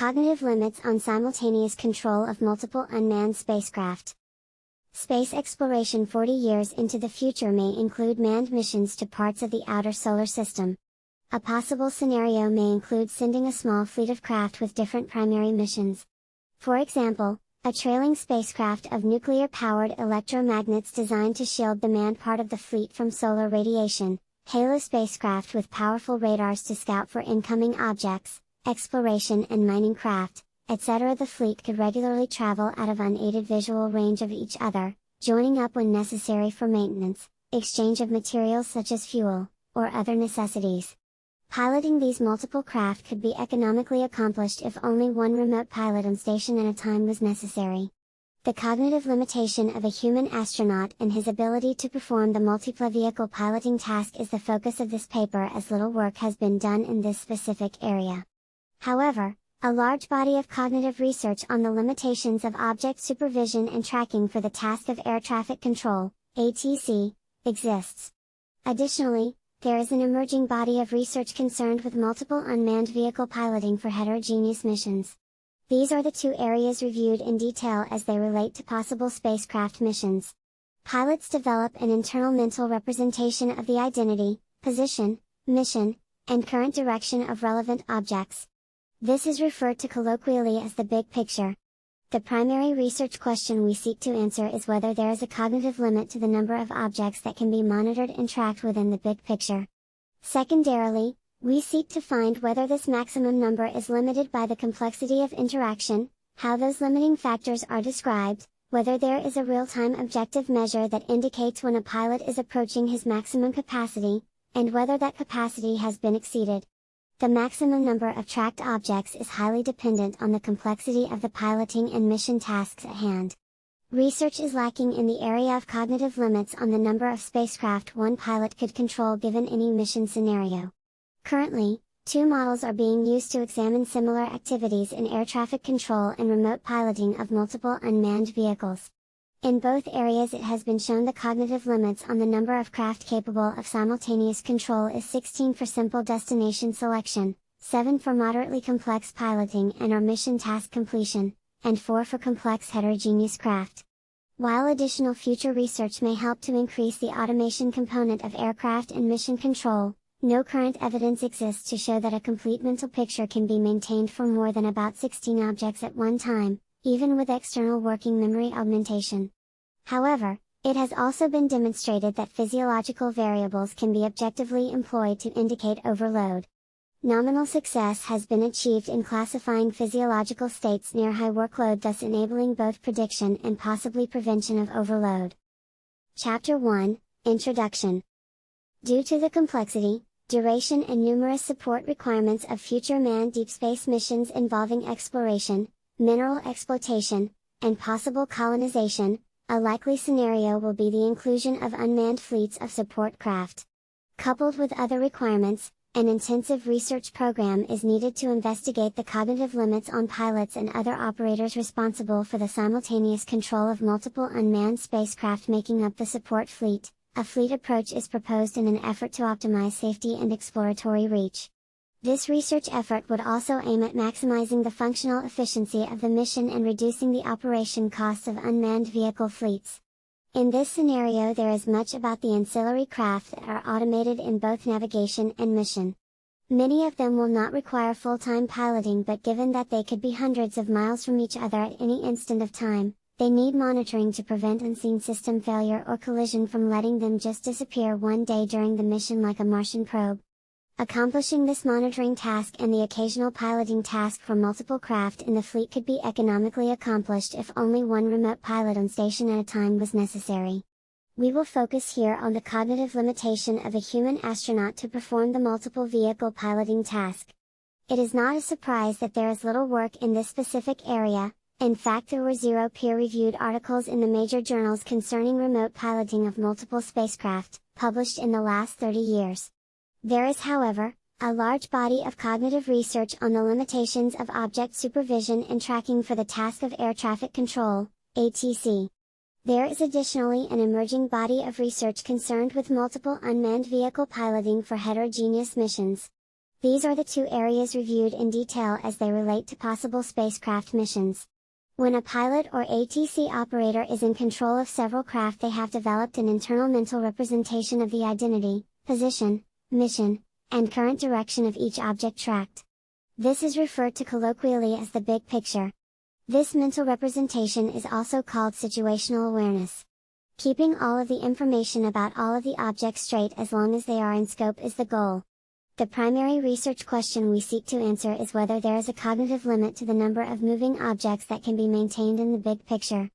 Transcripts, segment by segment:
Cognitive limits on simultaneous control of multiple unmanned spacecraft. Space exploration 40 years into the future may include manned missions to parts of the outer solar system. A possible scenario may include sending a small fleet of craft with different primary missions. For example, a trailing spacecraft of nuclear-powered electromagnets designed to shield the manned part of the fleet from solar radiation, halo spacecraft with powerful radars to scout for incoming objects, exploration and mining craft, etc. The fleet could regularly travel out of unaided visual range of each other, joining up when necessary for maintenance, exchange of materials such as fuel, or other necessities. Piloting these multiple craft could be economically accomplished if only one remote pilot on station at a time was necessary. The cognitive limitation of a human astronaut and his ability to perform the multi-vehicle piloting task is the focus of this paper, as little work has been done in this specific area. However, a large body of cognitive research on the limitations of object supervision and tracking for the task of air traffic control, ATC, exists. Additionally, there is an emerging body of research concerned with multiple unmanned vehicle piloting for heterogeneous missions. These are the two areas reviewed in detail as they relate to possible spacecraft missions. Pilots develop an internal mental representation of the identity, position, mission, and current direction of relevant objects. This is referred to colloquially as the big picture. The primary research question we seek to answer is whether there is a cognitive limit to the number of objects that can be monitored and tracked within the big picture. Secondarily, we seek to find whether this maximum number is limited by the complexity of interaction, how those limiting factors are described, whether there is a real-time objective measure that indicates when a pilot is approaching his maximum capacity, and whether that capacity has been exceeded. The maximum number of tracked objects is highly dependent on the complexity of the piloting and mission tasks at hand. Research is lacking in the area of cognitive limits on the number of spacecraft one pilot could control given any mission scenario. Currently, two models are being used to examine similar activities in air traffic control and remote piloting of multiple unmanned vehicles. In both areas it has been shown the cognitive limits on the number of craft capable of simultaneous control is 16 for simple destination selection, 7 for moderately complex piloting and or mission task completion, and 4 for complex heterogeneous craft. While additional future research may help to increase the automation component of aircraft and mission control, no current evidence exists to show that a complete mental picture can be maintained for more than about 16 objects at one time, even with external working memory augmentation. However, it has also been demonstrated that physiological variables can be objectively employed to indicate overload. Nominal success has been achieved in classifying physiological states near high workload, thus enabling both prediction and possibly prevention of overload. Chapter 1, Introduction. Due to the complexity, duration and numerous support requirements of future manned deep space missions involving exploration, mineral exploitation, and possible colonization, a likely scenario will be the inclusion of unmanned fleets of support craft. Coupled with other requirements, an intensive research program is needed to investigate the cognitive limits on pilots and other operators responsible for the simultaneous control of multiple unmanned spacecraft making up the support fleet. A fleet approach is proposed in an effort to optimize safety and exploratory reach. This research effort would also aim at maximizing the functional efficiency of the mission and reducing the operation costs of unmanned vehicle fleets. In this scenario there is much about the ancillary craft that are automated in both navigation and mission. Many of them will not require full-time piloting, but given that they could be hundreds of miles from each other at any instant of time, they need monitoring to prevent unseen system failure or collision from letting them just disappear one day during the mission like a Martian probe. Accomplishing this monitoring task and the occasional piloting task for multiple craft in the fleet could be economically accomplished if only one remote pilot on station at a time was necessary. We will focus here on the cognitive limitation of a human astronaut to perform the multiple vehicle piloting task. It is not a surprise that there is little work in this specific area. In fact, there were 0 peer-reviewed articles in the major journals concerning remote piloting of multiple spacecraft, published in the last 30 years. There is, however, a large body of cognitive research on the limitations of object supervision and tracking for the task of air traffic control, ATC. There is additionally an emerging body of research concerned with multiple unmanned vehicle piloting for heterogeneous missions. These are the two areas reviewed in detail as they relate to possible spacecraft missions. When a pilot or ATC operator is in control of several craft, they have developed an internal mental representation of the identity, position, mission, and current direction of each object tracked. This is referred to colloquially as the big picture. This mental representation is also called situational awareness. Keeping all of the information about all of the objects straight as long as they are in scope is the goal. The primary research question we seek to answer is whether there is a cognitive limit to the number of moving objects that can be maintained in the big picture.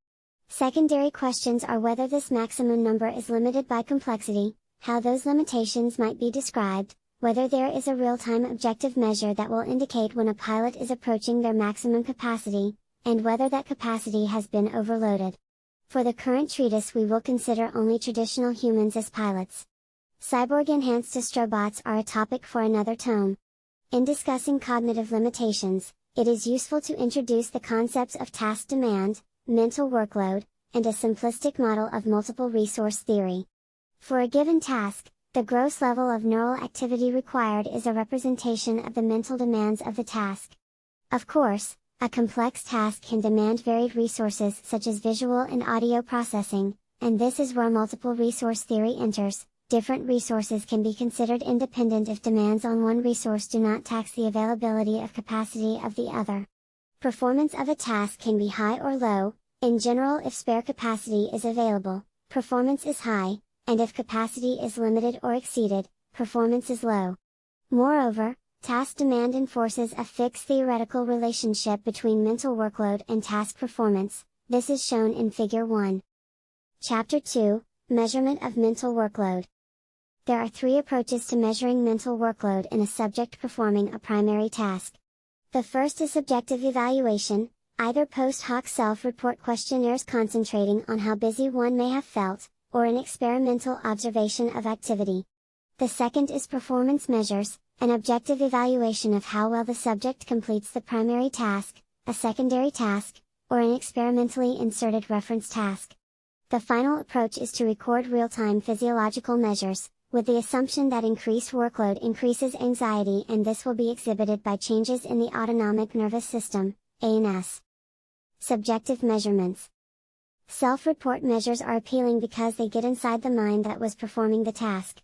Secondary questions are whether this maximum number is limited by complexity, how those limitations might be described, whether there is a real-time objective measure that will indicate when a pilot is approaching their maximum capacity, and whether that capacity has been overloaded. For the current treatise we will consider only traditional humans as pilots. Cyborg-enhanced astrobots are a topic for another tome. In discussing cognitive limitations, it is useful to introduce the concepts of task demand, mental workload, and a simplistic model of multiple resource theory. For a given task, the gross level of neural activity required is a representation of the mental demands of the task. Of course, a complex task can demand varied resources such as visual and audio processing, and this is where multiple resource theory enters. Different resources can be considered independent if demands on one resource do not tax the availability of capacity of the other. Performance of a task can be high or low. In general, if spare capacity is available, performance is high, and if capacity is limited or exceeded, performance is low. Moreover, task demand enforces a fixed theoretical relationship between mental workload and task performance. This is shown in Figure 1. Chapter 2, Measurement of Mental Workload. There are three approaches to measuring mental workload in a subject performing a primary task. The first is subjective evaluation, either post hoc self-report questionnaires concentrating on how busy one may have felt, or an experimental observation of activity. The second is performance measures, an objective evaluation of how well the subject completes the primary task, a secondary task, or an experimentally inserted reference task. The final approach is to record real-time physiological measures, with the assumption that increased workload increases anxiety, and this will be exhibited by changes in the autonomic nervous system, ANS. Subjective measurements. Self-report measures are appealing because they get inside the mind that was performing the task.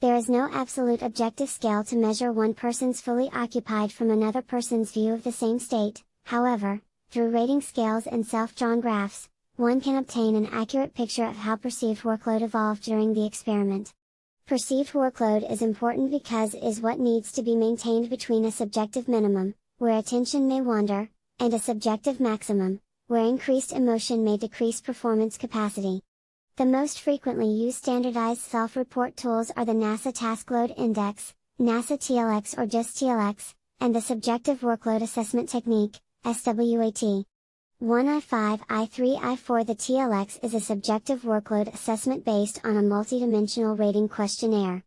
There is no absolute objective scale to measure one person's fully occupied from another person's view of the same state. However, through rating scales and self-drawn graphs, one can obtain an accurate picture of how perceived workload evolved during the experiment. Perceived workload is important because it is what needs to be maintained between a subjective minimum, where attention may wander, and a subjective maximum, where increased emotion may decrease performance capacity. The most frequently used standardized self-report tools are the NASA Task Load Index, NASA TLX or just TLX, and the Subjective Workload Assessment Technique, SWAT. 1I5 I3 I4 The TLX is a subjective workload assessment based on a multidimensional rating questionnaire.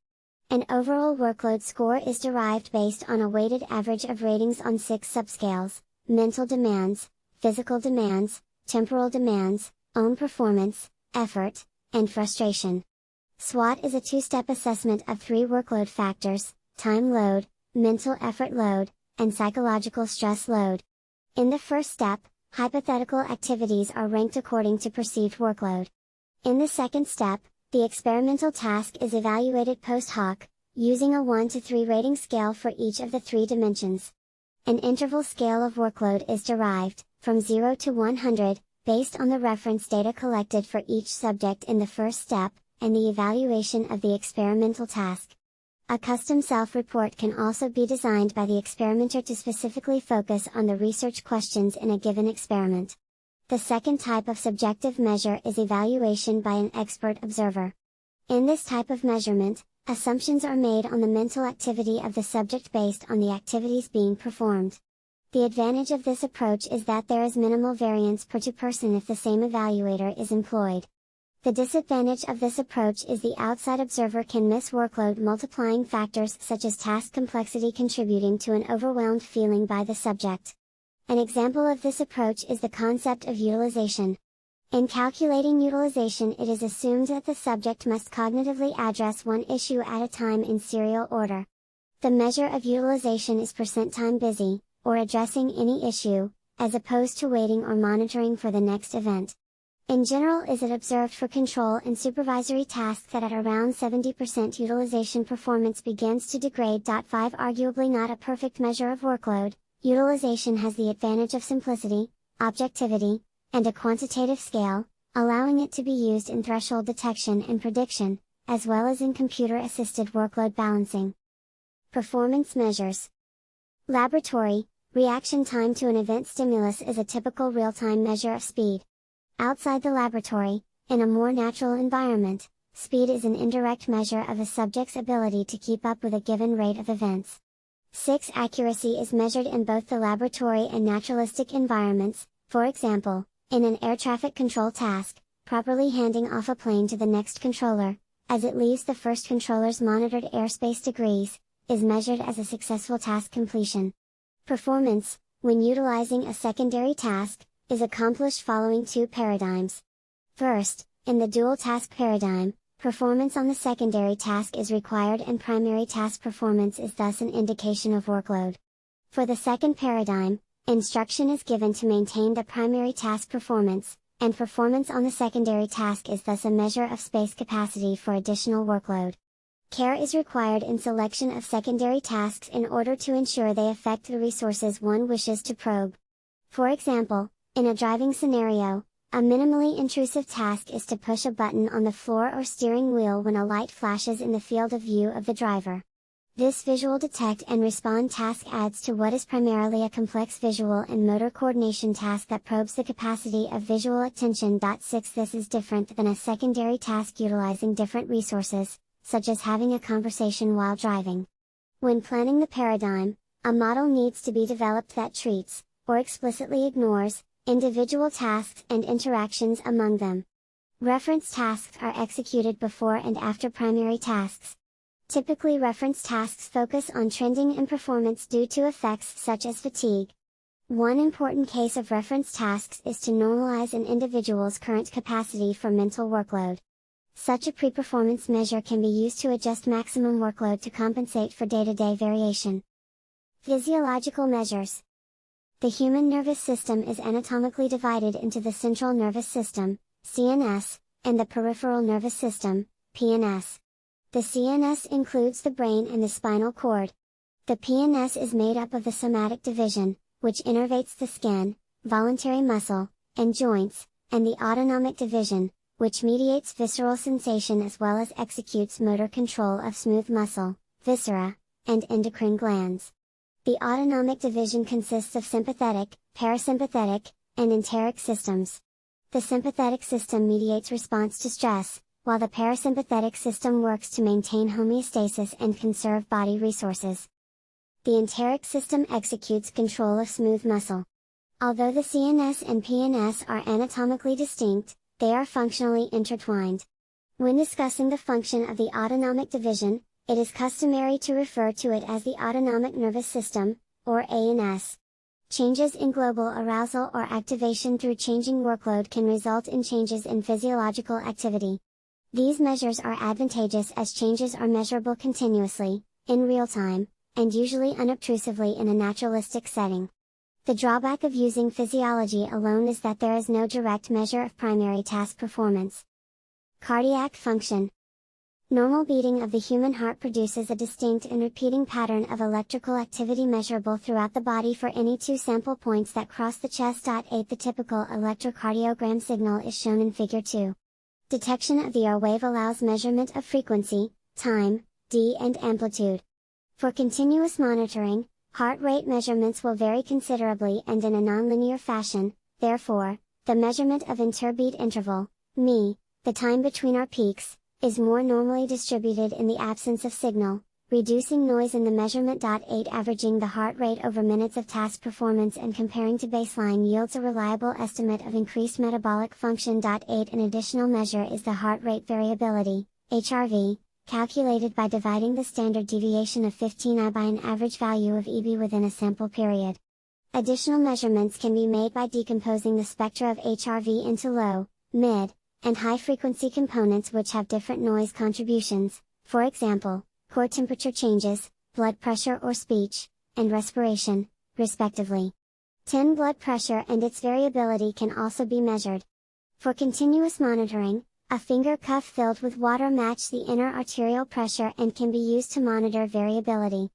An overall workload score is derived based on a weighted average of ratings on 6 subscales: mental demands, physical demands, temporal demands, own performance, effort, and frustration. SWOT is a 2-step assessment of 3 workload factors: time load, mental effort load, and psychological stress load. In the first step, hypothetical activities are ranked according to perceived workload. In the second step, the experimental task is evaluated post hoc, using a 1 to 3 rating scale for each of the 3 dimensions. An interval scale of workload is derived, from 0 to 100, based on the reference data collected for each subject in the first step, and the evaluation of the experimental task. A custom self-report can also be designed by the experimenter to specifically focus on the research questions in a given experiment. The second type of subjective measure is evaluation by an expert observer. In this type of measurement, assumptions are made on the mental activity of the subject based on the activities being performed. The advantage of this approach is that there is minimal variance per person if the same evaluator is employed. The disadvantage of this approach is the outside observer can miss workload multiplying factors such as task complexity contributing to an overwhelmed feeling by the subject. An example of this approach is the concept of utilization. In calculating utilization, it is assumed that the subject must cognitively address one issue at a time in serial order. The measure of utilization is percent time busy, or addressing any issue, as opposed to waiting or monitoring for the next event. In general, is it observed for control and supervisory tasks that at around 70% utilization performance begins to degrade. 5 Arguably not a perfect measure of workload, utilization has the advantage of simplicity, objectivity, and a quantitative scale, allowing it to be used in threshold detection and prediction, as well as in computer-assisted workload balancing. Performance measures. Laboratory, reaction time to an event stimulus is a typical real-time measure of speed. Outside the laboratory, in a more natural environment, speed is an indirect measure of a subject's ability to keep up with a given rate of events. 6 Accuracy is measured in both the laboratory and naturalistic environments, for example, in an air traffic control task, properly handing off a plane to the next controller, as it leaves the first controller's monitored airspace degrees, is measured as a successful task completion. Performance, when utilizing a secondary task, is accomplished following 2 paradigms. First, in the dual task paradigm, performance on the secondary task is required and primary task performance is thus an indication of workload. For the second paradigm, instruction is given to maintain the primary task performance, and performance on the secondary task is thus a measure of space capacity for additional workload. Care is required in selection of secondary tasks in order to ensure they affect the resources one wishes to probe. For example, in a driving scenario, a minimally intrusive task is to push a button on the floor or steering wheel when a light flashes in the field of view of the driver. This visual detect and respond task adds to what is primarily a complex visual and motor coordination task that probes the capacity of visual attention. 6 This is different than a secondary task utilizing different resources, such as having a conversation while driving. When planning the paradigm, a model needs to be developed that treats, or explicitly ignores, individual tasks and interactions among them. Reference tasks are executed before and after primary tasks. Typically, reference tasks focus on trending and performance due to effects such as fatigue. One important case of reference tasks is to normalize an individual's current capacity for mental workload. Such a pre-performance measure can be used to adjust maximum workload to compensate for day-to-day variation. Physiological measures. The human nervous system is anatomically divided into the central nervous system, CNS, and the peripheral nervous system, PNS. The CNS includes the brain and the spinal cord. The PNS is made up of the somatic division, which innervates the skin, voluntary muscle, and joints, and the autonomic division, which mediates visceral sensation as well as executes motor control of smooth muscle, viscera, and endocrine glands. The autonomic division consists of sympathetic, parasympathetic, and enteric systems. The sympathetic system mediates response to stress, while the parasympathetic system works to maintain homeostasis and conserve body resources. The enteric system executes control of smooth muscle. Although the CNS and PNS are anatomically distinct, they are functionally intertwined. When discussing the function of the autonomic division, it is customary to refer to it as the autonomic nervous system, or ANS. Changes in global arousal or activation through changing workload can result in changes in physiological activity. These measures are advantageous as changes are measurable continuously, in real time, and usually unobtrusively in a naturalistic setting. The drawback of using physiology alone is that there is no direct measure of primary task performance. Cardiac function. Normal beating of the human heart produces a distinct and repeating pattern of electrical activity measurable throughout the body for any 2 sample points that cross the chest. 8 The typical electrocardiogram signal is shown in Figure 2. Detection of the R wave allows measurement of frequency, time, D and amplitude. For continuous monitoring, heart rate measurements will vary considerably and in a nonlinear fashion, therefore, the measurement of interbeat interval, MI, the time between R peaks, is more normally distributed in the absence of signal, reducing noise in the measurement. 8 Averaging the heart rate over minutes of task performance and comparing to baseline yields a reliable estimate of increased metabolic function. 8 An additional measure is the heart rate variability, HRV, calculated by dividing the standard deviation of 15i by an average value of EB within a sample period. Additional measurements can be made by decomposing the spectra of HRV into low, mid, and high-frequency components which have different noise contributions. For example, core temperature changes, blood pressure or speech, and respiration, respectively. 10. Blood pressure and its variability can also be measured. For continuous monitoring, a finger cuff filled with water matches the inner arterial pressure and can be used to monitor variability.